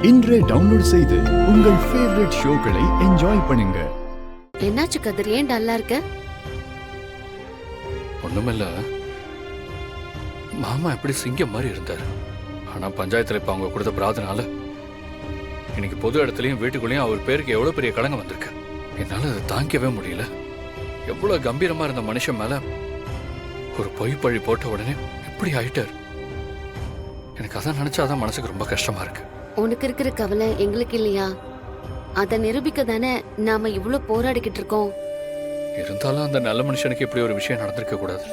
இன்றே டவுன்லோட் செய்து உங்கள் ஃபேவரட் ஷோக்களை என்ஜாய் பண்ணுங்க. என்னாச்சு கதிர், ஏன் டல்லா இருக்க? ஒண்ணுமில்ல, மாமா எப்படி சிங்கம் மாதிரி இருந்தார். ஆனா பஞ்சாயத்துல இப்ப அவங்க கொடுத்த பிரார்த்தனால இன்னைக்கு பொது இடத்துலயும் வீட்டுக்குள்ளேயும் அவர் பேருக்கு எவ்வளவு பெரிய கடங்க வந்திருக்கு. என்னால அதை தாங்கிக்கவே முடியல. எவ்வளவு கம்பீரமா இருந்த மனுஷன் மேல ஒரு பொய் பழி போட்ட உடனே எப்படி ஆயிட்டார். எனக்கு அதான் நினைச்சாதான் மனசுக்கு ரொம்ப கஷ்டமா இருக்கு. உனக்கு இருக்கிற கவலை எங்களுக்கு இல்லையா? அதை நிரூபிக்க தானே நாம இவ்வளவு போராடிக்கிட்டு இருக்கோம். இருந்தாலும் அந்த நல்ல மனுஷனுக்கு இப்படி ஒரு விஷயம் நடந்திருக்க கூடாது.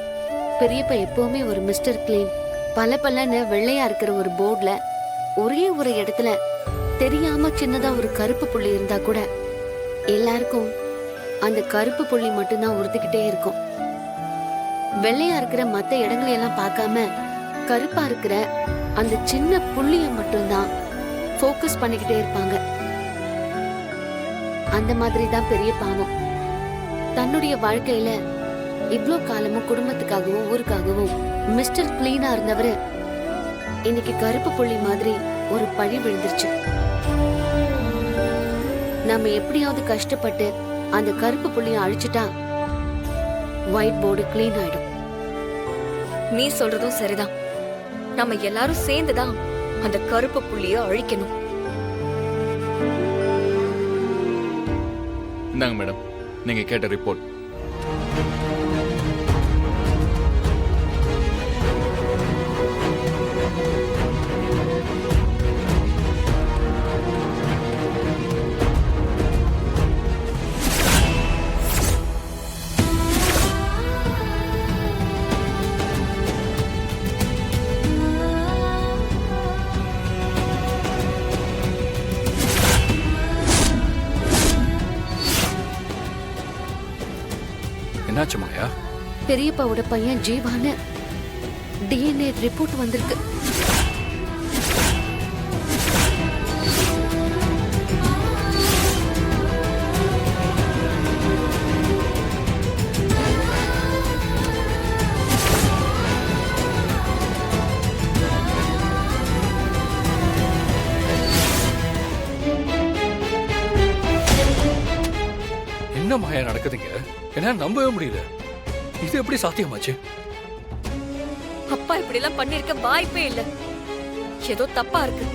பெரியப்பா எப்பவுமே ஒரு மிஸ்டர் கிளீன், பலன்னு வெள்ளையா இருக்கிற ஒரு போர்டுல ஒரே ஒரு இடத்துல தெரியாம சின்னதா ஒரு கருப்பு புள்ளி இருந்தா கூட எல்லாருக்கும் அந்த கருப்பு புள்ளி மட்டும்தான் உறுத்திக்கிட்டே இருக்கும். வெள்ளையா இருக்கிற மத்த இடங்களையெல்லாம் பார்க்காம கருப்பா இருக்கிற அந்த சின்ன புள்ளிய மட்டும்தான் ஃபோக்கஸ் பண்ணிக்கிட்டே இருப்பாங்க. அந்த மாதிரி தான் பெரிய பாவம். தன்னுடைய வாழ்க்கையில இவ்ளோ காலமும் குடும்பத்துக்காகவும் ஊருக்காகவும் மிஸ்டர் கிளீனா இருந்தவரு இன்னைக்கு கருப்பு புள்ளி மாதிரி ஒரு பழி விழுந்துருச்சு. நம்ம எப்படியாவது கஷ்டப்பட்டு அந்த கருப்பு புள்ளிய அழிச்சிட்டா ஒயிட் போர்டு கிளீன் ஆயிடும். நீ சொல்றதும் சரிதான். நம்ம எல்லாரும் சேர்ந்துதான் அந்த கருப்பு புள்ளிய அழிக்கணும். இந்தாங்க மேடம், நீங்க கேட்ட ரிப்போர்ட். என்னாச்சு மாயா? பெரியப்பாவோட பையன் ஜீவான்னு டிஎன்ஏ ரிப்போர்ட் வந்திருக்கு. என்ன மாயா நடக்குதுங்க? என்ன நம்பவே முடியல. இது எப்படி சாத்தியமாச்சு? அப்பா இப்படி எல்லாம் பண்ணிருக்க வாய்ப்பே இல்ல. ஏதோ தப்பா இருக்கு.